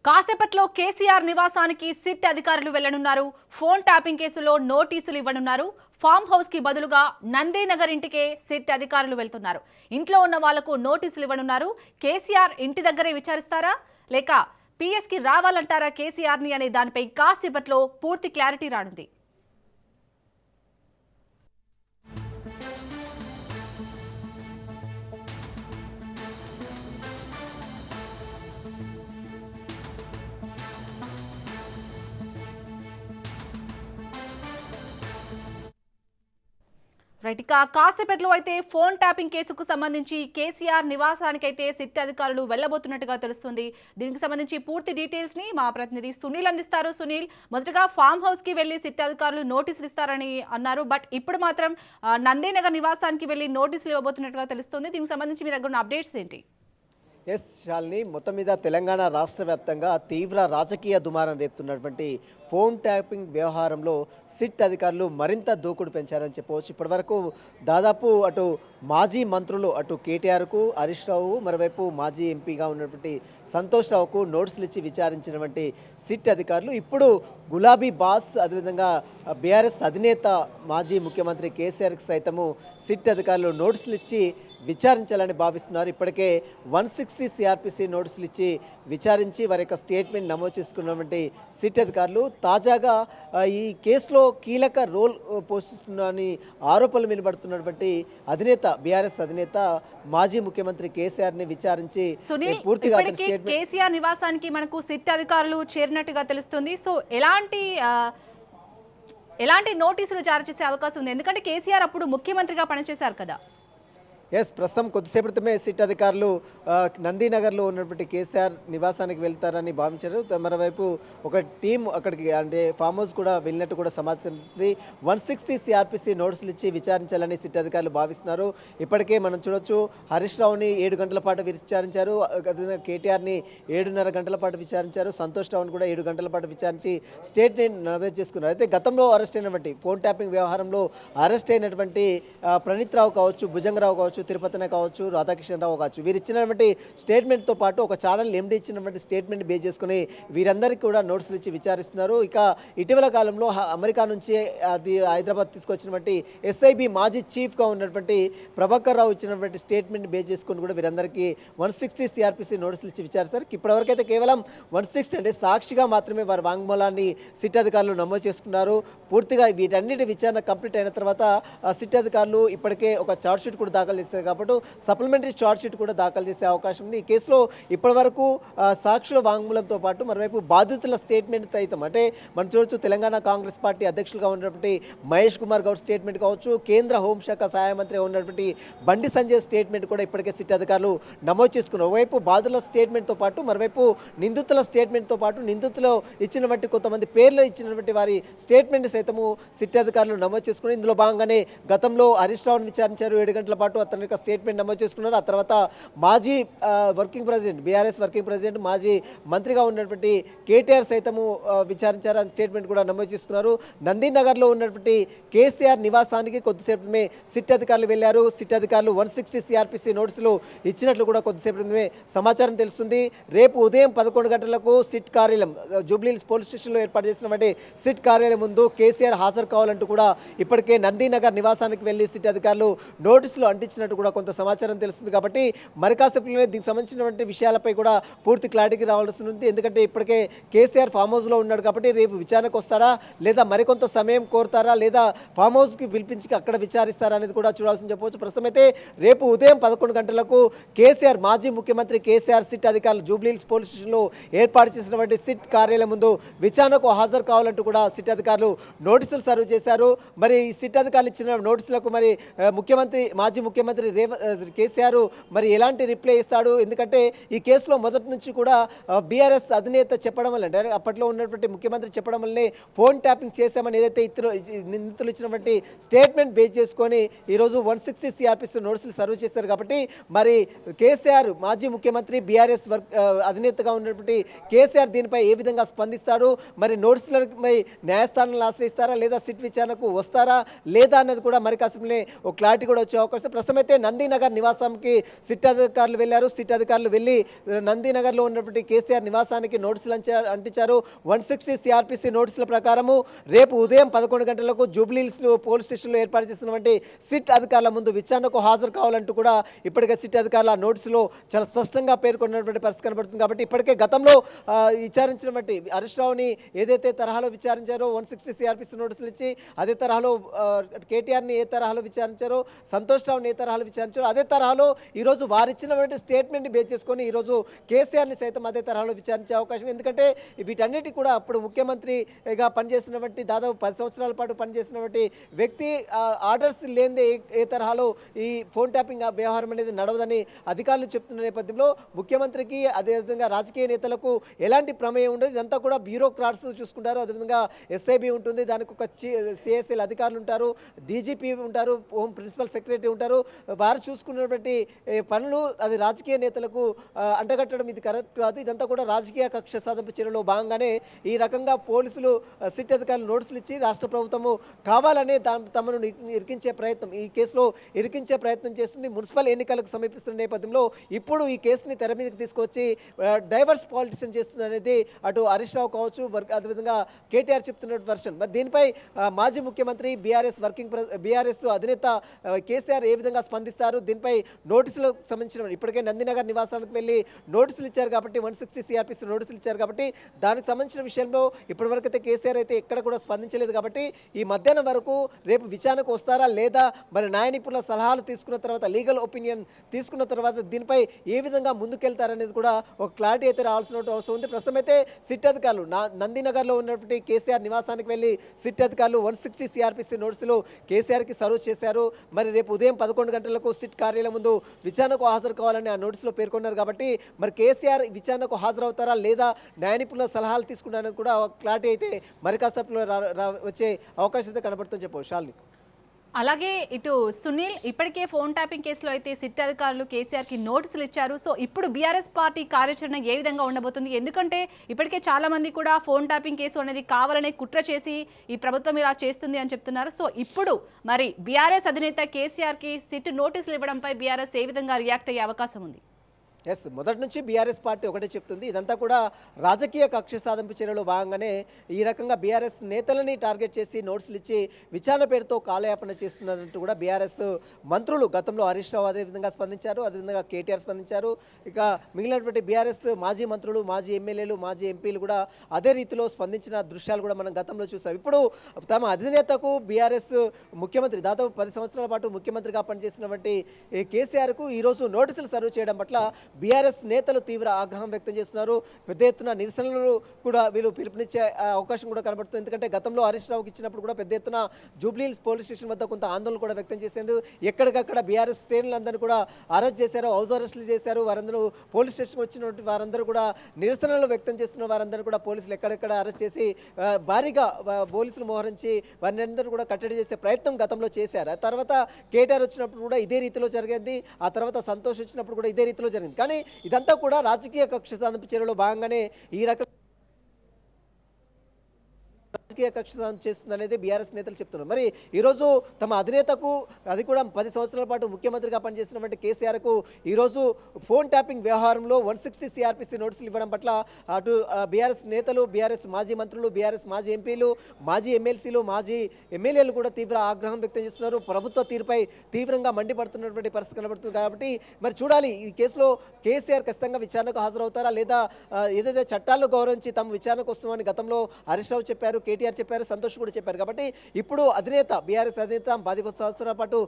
కాసేపట్లో కేసీఆర్ నివాసానికి సిట్ అధికారులు వెళ్లనున్నారు. ఫోన్ ట్యాపింగ్ కేసులో నోటీసులు ఇవ్వనున్నారు. ఫామ్ హౌస్ కి బదులుగా నందీనగర్ ఇంటికే సిట్ అధికారులు వెళ్తున్నారు. ఇంట్లో ఉన్న వాళ్లకు నోటీసులు ఇవ్వనున్నారు. కేసీఆర్ ఇంటి దగ్గరే విచారిస్తారా లేక పిఎస్ కి రావాలంటారా కేసీఆర్ ని అనే దానిపై కాసేపట్లో పూర్తి క్లారిటీ రానుంది. రైట్, ఇక కాసేపట్లో అయితే ఫోన్ ట్యాపింగ్ కేసుకు సంబంధించి కేసీఆర్ నివాసానికైతే సిట్ అధికారులు వెళ్లబోతున్నట్టుగా తెలుస్తుంది. దీనికి సంబంధించి పూర్తి డీటెయిల్స్ ని మా ప్రతినిధి సునీల్ అందిస్తారు. సునీల్, మొదటగా ఫామ్ హౌస్ కి వెళ్లి సిట్ అధికారులు నోటీసులు ఇస్తారని అన్నారు. బట్ ఇప్పుడు మాత్రం నందీనగర్ నివాసానికి వెళ్లి నోటీసులు ఇవ్వబోతున్నట్టుగా తెలుస్తుంది. దీనికి సంబంధించి మీ దగ్గర ఉన్న అప్డేట్స్ ఏంటి? ఎస్ శాలిని, మొత్తం మీద తెలంగాణ రాష్ట్ర వ్యాప్తంగా తీవ్ర రాజకీయ దుమారం రేపుతున్నటువంటి ఫోన్ ట్యాపింగ్ వ్యవహారంలో సిట్ అధికారులు మరింత దూకుడు పెంచారని చెప్పవచ్చు. ఇప్పటివరకు దాదాపు అటు మాజీ మంత్రులు అటు కేటీఆర్కు, హరీష్ రావు, మరోవైపు మాజీ ఎంపీగా ఉన్నటువంటి సంతోష్ రావుకు నోటీసులు ఇచ్చి విచారించినటువంటి సిట్ అధికారులు ఇప్పుడు గులాబీ బాస్ అదేవిధంగా బీఆర్ఎస్ అధినేత మాజీ ముఖ్యమంత్రి కేసీఆర్కి సైతము సిట్ అధికారులు నోటీసులు ఇచ్చి విచారించాలని భావిస్తున్నారు. ఇప్పటికే 160 సిఆర్పిసి నోటీసులు ఇచ్చి విచారించి వారి యొక్క స్టేట్మెంట్ నమోదు చేసుకున్నటువంటి సిట్ అధికారులు తాజాగా ఈ కేసులో కీలక రోల్ పోషిస్తున్నారని ఆరోపణలు వినబడుతున్నటువంటి అధినేత బీఆర్ఎస్ అధినేత మాజీ ముఖ్యమంత్రి కేసీఆర్ ని విచారించి పూర్తిగా కేసీఆర్ నివాసానికి మనకు సిట్ అధికారులు చేరినట్టుగా తెలుస్తుంది. సో ఎలాంటి నోటీసులు జారీ చేసే అవకాశం ఉంది? ఎందుకంటే కేసీఆర్ అప్పుడు ముఖ్యమంత్రిగా పనిచేశారు కదా. ఎస్, ప్రస్తుతం కొద్దిసేపు క్రితమే సిట్ అధికారులు నందీనగర్లో ఉన్నటువంటి కేసీఆర్ నివాసానికి వెళ్తారని భావించారు. మరోవైపు ఒక టీం అక్కడికి అంటే ఫామ్ హౌస్ కూడా వెళ్ళినట్టు కూడా సమాచారం. 160 సిఆర్పిసి నోటీసులు ఇచ్చి విచారించాలని సిట్ అధికారులు భావిస్తున్నారు. ఇప్పటికే మనం చూడొచ్చు, హరీష్ రావుని 7 గంటల పాటు విచారించారు, కేటీఆర్ని 7.5 గంటల పాటు విచారించారు, సంతోష్ రావుని కూడా 7 గంటల పాటు విచారించి స్టేట్మెంట్ నమోదు చేసుకున్నారు. అయితే గతంలో అరెస్ట్ అయినటువంటి ఫోన్ ట్యాపింగ్ వ్యవహారంలో అరెస్ట్ అయినటువంటి ప్రణీత్ రావు కావచ్చు, భుజంగరావు కావచ్చు, తిరుపతినే కావచ్చు, రాధాకృష్ణరావు కావచ్చు, వీరు ఇచ్చినటువంటి స్టేట్మెంట్తో పాటు ఒక ఛానల్ ఎండి ఇచ్చినటువంటి స్టేట్మెంట్ బేస్ చేసుకుని వీరందరికీ కూడా నోటీసులు ఇచ్చి విచారిస్తున్నారు. ఇక ఇటీవల కాలంలో అమెరికా నుంచి అది హైదరాబాద్ తీసుకొచ్చినటువంటి ఎస్ఐబి మాజీ చీఫ్గా ఉన్నటువంటి ప్రభాకర్ రావు ఇచ్చినటువంటి స్టేట్మెంట్ బేస్ చేసుకుని కూడా వీరందరికీ 160 సిఆర్పిసి నోటీసులు ఇచ్చి విచారిస్తారు. ఇప్పటివరకు అయితే కేవలం 160 అంటే సాక్షిగా మాత్రమే వారి వాంగ్మూలాన్ని సిట్ అధికారులు నమోదు చేసుకున్నారు. పూర్తిగా వీటన్నిటి విచారణ కంప్లీట్ అయిన తర్వాత సిట్ అధికారులు ఇప్పటికే ఒక ఛార్జ్ షీట్ కూడా దాఖలు చేస్తారు కాబట్టి సప్లిమెంటరీ ఛార్జ్ షీట్ కూడా దాఖలు చేసే అవకాశం ఉంది. ఈ కేసులో ఇప్పటివరకు సాక్షుల వాంగ్మూలంతో పాటు మరోవైపు బాధితుల స్టేట్మెంట్ సైతం అంటే మనం చూడొచ్చు, తెలంగాణ కాంగ్రెస్ పార్టీ అధ్యక్షులుగా ఉన్నటువంటి మహేష్ కుమార్ గౌడ్ స్టేట్మెంట్ కావచ్చు, కేంద్ర హోంశాఖ సహాయ మంత్రిగా ఉన్నటువంటి బండి సంజయ్ స్టేట్మెంట్ కూడా ఇప్పటికే సిట్ అధికారులు నమోదు చేసుకున్నారు. ఒకవైపు బాధితుల స్టేట్మెంట్తో పాటు మరోవైపు నిందితుల స్టేట్మెంట్తో పాటు నిందితులు ఇచ్చినటువంటి కొంతమంది పేర్లు ఇచ్చినటువంటి వారి స్టేట్మెంట్ సైతము సిట్ అధికారులు నమోదు చేసుకుని ఇందులో భాగంగానే గతంలో హరీష్ రావును విచారించారు, 7 గంటల పాటు అతని యొక్క స్టేట్మెంట్ నమోదు చేసుకున్నారు. ఆ తర్వాత మాజీ working president BRS working president మాజీ మంత్రిగా ఉన్నటువంటి కేటీఆర్ సైతము విచారించారు, స్టేట్మెంట్ కూడా నమోదు చేసుకున్నారు. నందీనగర్లో ఉన్నటువంటి కేసీఆర్ నివాసానికి కొద్దిసేపమే సిట్ అధికారులు వెళ్లారు. సిట్ అధికారులు 160 సిఆర్పిసి నోటీసులు ఇచ్చినట్లు కూడా కొద్దిసేపమే సమాచారం తెలుస్తుంది. రేపు ఉదయం 11 గంటలకు సిట్ కార్యాలయం జూబ్లీహిల్స్ పోలీస్ స్టేషన్లో ఏర్పాటు చేసినటువంటి సిట్ కార్యాలయం ముందు కేసీఆర్ హాజరు కావాలంటూ కూడా ఇప్పటికే నందీనగర్ నివాసానికి వెళ్లి సిట్ అధికారులు నోటీసులు అంటించినట్టు కూడా కొంత సమాచారం తెలుస్తుంది. కాబట్టి మరి కాసేపులోనే దీనికి సంబంధించినటువంటి విషయాలపై కూడా పూర్తి క్లారిటీ రావాల్సి ఉంది. ఎందుకంటే ఇప్పటికే కేసీఆర్ ఫామ్ హౌస్లో ఉన్నాడు కాబట్టి రేపు విచారణకు వస్తారా లేదా మరికొంత సమయం కోరుతారా లేదా ఫామ్ హౌస్కి పిలిపించి అక్కడ విచారిస్తారా అనేది కూడా చూడాల్సి చెప్పవచ్చు. ప్రస్తుతం అయితే రేపు ఉదయం 11 గంటలకు కేసీఆర్ మాజీ ముఖ్యమంత్రి కేసీఆర్ సిట్ అధికారులు జూబ్లీహిల్స్ పోలీస్ స్టేషన్లో ఏర్పాటు చేసినటువంటి సిట్ కార్యాలయం ముందు విచారణకు హాజరు కావాలంటూ కూడా సిట్ అధికారులు నోటీసులు సర్వ్ చేశారు. మరి ఈ సిట్ అధికారులు ఇచ్చిన నోటీసులకు మరి మాజీ ముఖ్యమంత్రి కేసీఆర్ మరి ఎలాంటి రిప్లై ఇస్తాడు? ఎందుకంటే ఈ కేసులో మొదటి నుంచి కూడా బీఆర్ఎస్ అధినేత చెప్పడం వల్ల అంటే అప్పట్లో ఉన్నటువంటి ముఖ్యమంత్రి చెప్పడం వల్లనే ఫోన్ ట్యాపింగ్ చేశామని ఏదైతే నిందితులు ఇచ్చినటువంటి స్టేట్మెంట్ బేస్ చేసుకొని ఈరోజు 160 సిఆర్పిసి నోటీసులు సర్వ్ చేశారు. కాబట్టి మరి కేసీఆర్ మాజీ ముఖ్యమంత్రి బీఆర్ఎస్ అధినేతగా ఉన్నటువంటి కేసీఆర్ దీనిపై ఏ విధంగా స్పందిస్తాడు? మరి నోటీసులకు న్యాయస్థానాలను ఆశ్రయిస్తారా లేదా సిట్ విచారణకు వస్తారా లేదా అన్నది కూడా మరి కాసేపునే ఒక క్లారిటీ కూడా వచ్చే అవకాశం. ప్రస్తుతం ఏదైతే నందీనగర్ నివాసానికి సిట్ అధికారులు వెళ్ళారు. సిట్ అధికారులు వెళ్ళి నందీనగర్లో ఉన్నటువంటి కేసీఆర్ నివాసానికి నోటీసులు అంటించారు. 160 సిఆర్పిసి నోటీసుల ప్రకారము రేపు ఉదయం 11 గంటలకు జూబ్లీహిల్స్ పోలీస్ స్టేషన్లో ఏర్పాటు చేసినటువంటి సిట్ అధికారుల ముందు విచారణకు హాజరు కావాలంటూ కూడా ఇప్పటికే సిట్ అధికారుల నోటీసులో చాలా స్పష్టంగా పేర్కొన్నటువంటి పరిస్థితి కనబడుతుంది. కాబట్టి ఇప్పటికే గతంలో విచారించినటువంటి హరీష్ రావుని ఏదైతే తరహాలో విచారించారో 160 సిఆర్పిసి నోటీసులు ఇచ్చి, అదే తరహాలో కేటీఆర్ని ఏ తరహాలో విచారించారో, సంతోష్ రావుని ఏ తరహాలో విచారించారో, అదే తరహాలో ఈరోజు వారిచ్చినటువంటి స్టేట్మెంట్ని బేస్ చేసుకొని ఈరోజు కేసీఆర్ని సైతం అదే తరహాలో విచారించే అవకాశం. ఎందుకంటే వీటన్నిటి కూడా అప్పుడు ముఖ్యమంత్రిగా పనిచేసినటువంటి దాదాపు 10 సంవత్సరాల పాటు పనిచేసినటువంటి వ్యక్తి ఆర్డర్స్ లేనిదే ఏ తరహాలో ఈ ఫోన్ ట్యాపింగ్ వ్యవహారం అనేది నడవదని అధికారులు చెప్తున్న నేపథ్యంలో ముఖ్యమంత్రికి అదేవిధంగా రాజకీయ నేతలకు ఎలాంటి ప్రమేయం ఉండదు. ఇదంతా కూడా బ్యూరోక్రాట్స్ చూసుకుంటారు. అదేవిధంగా ఎస్ఐబి ఉంటుంది, దానికి ఒక సిఎస్ఎల్ అధికారులు ఉంటారు, డీజీపీ ఉంటారు, హోమ్ ప్రిన్సిపల్ సెక్రటరీ ఉంటారు. వారు చూసుకున్నటువంటి పనులు అది రాజకీయ నేతలకు అంటగట్టడం ఇది కరెక్ట్ కాదు. ఇదంతా కూడా రాజకీయ కక్ష సాధింపు చర్యలో భాగంగానే ఈ రకంగా పోలీసులు సిట్ అధికారులు నోటీసులు ఇచ్చి రాష్ట్ర ప్రభుత్వము కావాలనే తమను ఇరికించే ప్రయత్నం, ఈ కేసులో ఇరికించే ప్రయత్నం చేస్తుంది. మున్సిపల్ ఎన్నికలకు సమీపిస్తున్న నేపథ్యంలో ఇప్పుడు ఈ కేసుని తెర మీదకి తీసుకొచ్చి డైవర్స్ పాలిటిషన్ చేస్తుంది అనేది అటు హరీష్ రావు కావచ్చు, అదేవిధంగా కేటీఆర్ చెప్తున్న వర్షన్. మరి దీనిపై మాజీ ముఖ్యమంత్రి బీఆర్ఎస్ అధినేత కేసీఆర్ ఏ విధంగా స్పందిస్తారు? దీనిపై నోటీసులకు సంబంధించిన ఇప్పటికే నందినగర్ నివాసానికి వెళ్ళి నోటీసులు ఇచ్చారు కాబట్టి 160 సిఆర్పిసి నోటీసులు ఇచ్చారు కాబట్టి దానికి సంబంధించిన విషయంలో ఇప్పటివరకు అయితే కేసీఆర్ అయితే ఎక్కడ కూడా స్పందించలేదు. కాబట్టి ఈ మధ్యాహ్నం వరకు రేపు విచారణకు వస్తారా లేదా మరి న్యాయ నిపుణుల సలహాలు తీసుకున్న తర్వాత, లీగల్ ఒపీనియన్ తీసుకున్న తర్వాత దీనిపై ఏ విధంగా ముందుకెళ్తారనేది కూడా ఒక క్లారిటీ అయితే రావాల్సిన అవసరం ఉంది. ప్రస్తుతం అయితే సిట్ అధికారులు నందీనగర్లో ఉన్నటువంటి కేసీఆర్ నివాసానికి వెళ్ళి సిట్ అధికారులు 160 సిఆర్పిసి నోటీసులు కేసీఆర్కి సర్వ్ చేశారు. మరి రేపు ఉదయం 11 గంటలకు సిట్ కార్యాలయం ముందు విచారణకు హాజరు కావాలని ఆ నోటీసులో పేర్కొన్నారు. కాబట్టి మరి కేసీఆర్ విచారణకు హాజరవుతారా లేదా న్యాయ నిపుణుల సలహాలు తీసుకున్నారని కూడా క్లారిటీ అయితే మరి కాసేపులో వచ్చే అవకాశం అయితే కనబడుతుందని చెప్పవచ్చు. షాలిని, అలాగే ఇటు సునీల్, ఇప్పటికే ఫోన్ ట్యాపింగ్ కేసులో అయితే సిట్ అధికారులు కేసీఆర్కి నోటీసులు ఇచ్చారు. సో ఇప్పుడు బీఆర్ఎస్ పార్టీ కార్యాచరణ ఏ విధంగా ఉండబోతుంది? ఎందుకంటే ఇప్పటికే చాలా మంది కూడా ఫోన్ ట్యాపింగ్ కేసు అనేది కావాలనే కుట్ర చేసి ఈ ప్రభుత్వం ఇలా చేస్తుంది అని చెప్తున్నారు. సో ఇప్పుడు మరి బీఆర్ఎస్ అధినేత కేసీఆర్కి సిట్ నోటీసులు ఇవ్వడంపై బీఆర్ఎస్ ఏ విధంగా రియాక్ట్ అయ్యే అవకాశం ఉంది? మొదటి నుంచి బీఆర్ఎస్ పార్టీ ఒకటే చెప్తుంది, ఇదంతా కూడా రాజకీయ కక్ష సాధింపు చర్యలో భాగంగానే ఈ రకంగా బీఆర్ఎస్ నేతలని టార్గెట్ చేసి నోట్స్లు ఇచ్చి విచారణ పేరుతో కాలయాపన చేస్తున్నట్టు కూడా బీఆర్ఎస్ మంత్రులు గతంలో హరీష్ రావు అదేవిధంగా స్పందించారు, అదేవిధంగా కేటీఆర్ స్పందించారు. ఇక మిగిలినటువంటి బీఆర్ఎస్ మాజీ మంత్రులు, మాజీ ఎమ్మెల్యేలు, మాజీ ఎంపీలు కూడా అదే రీతిలో స్పందించిన దృశ్యాలు కూడా మనం గతంలో చూసాం. ఇప్పుడు తమ అధినేతకు బీఆర్ఎస్ ముఖ్యమంత్రి దాదాపు 10 సంవత్సరాల పాటు ముఖ్యమంత్రిగా పనిచేసినటువంటి కేసీఆర్కు ఈరోజు నోటీసులు సర్వ్ చేయడం పట్ల బీఆర్ఎస్ నేతలు తీవ్ర ఆగ్రహం వ్యక్తం చేస్తున్నారు. పెద్ద ఎత్తున నిరసనలు కూడా వీళ్ళు పిలుపునిచ్చే అవకాశం కూడా కనబడుతుంది. ఎందుకంటే గతంలో హరీష్ రావుకి ఇచ్చినప్పుడు కూడా పెద్ద ఎత్తున జూబ్లీహిల్స్ పోలీస్ స్టేషన్ వద్ద కొంత ఆందోళన కూడా వ్యక్తం చేశారు. ఎక్కడికక్కడ బీఆర్ఎస్ శ్రేణులందరూ కూడా అరెస్ట్ చేశారు, హౌస్ అరెస్టులు చేశారు. వారందరూ పోలీస్ స్టేషన్కి వచ్చినటువంటి వారందరూ కూడా నిరసనలు వ్యక్తం చేస్తున్న వారందరూ కూడా పోలీసులు ఎక్కడెక్కడ అరెస్ట్ చేసి భారీగా పోలీసులు మోహరించి వారిని అందరూ కూడా కట్టడి చేసే ప్రయత్నం గతంలో చేశారు. ఆ తర్వాత కేటీఆర్ వచ్చినప్పుడు కూడా ఇదే రీతిలో జరిగింది. ఆ తర్వాత సంతోష్ వచ్చినప్పుడు కూడా ఇదే రీతిలో జరిగింది. కానీ ఇదంతా కూడా రాజకీయ కక్ష సాధింపు చర్యలో భాగంగానే ఈ రకం రాజకీయ కక్ష చేస్తుంది అనేది బీఆర్ఎస్ నేతలు చెప్తున్నారు. మరి ఈరోజు తమ అధినేతకు, అది కూడా 10 సంవత్సరాల పాటు ముఖ్యమంత్రిగా పనిచేసినటువంటి కేసీఆర్కు ఈరోజు ఫోన్ ట్యాపింగ్ వ్యవహారంలో 160 సిఆర్పిసి నోటీసులు ఇవ్వడం పట్ల అటు బీఆర్ఎస్ నేతలు, బీఆర్ఎస్ మాజీ మంత్రులు, బీఆర్ఎస్ మాజీ ఎంపీలు, మాజీ ఎమ్మెల్సీలు, మాజీ ఎమ్మెల్యేలు కూడా తీవ్ర ఆగ్రహం వ్యక్తం చేస్తున్నారు. ప్రభుత్వ తీరుపై తీవ్రంగా మండిపడుతున్నటువంటి పరిస్థితి కనబడుతుంది. కాబట్టి మరి చూడాలి, ఈ కేసులో కేసీఆర్ ఖచ్చితంగా విచారణకు హాజరవుతారా లేదా ఏదైతే చట్టాలను గౌరవించి తమ విచారణకు వస్తామని గతంలో హరీష్ రావు చెప్పారు, కేటీఆర్ చెప్పారు, సంతోష్ కూడా చెప్పారు. కాబట్టి ఇప్పుడు అధినేత బీఆర్ఎస్ అధినేత 10 సంవత్సరాల పాటు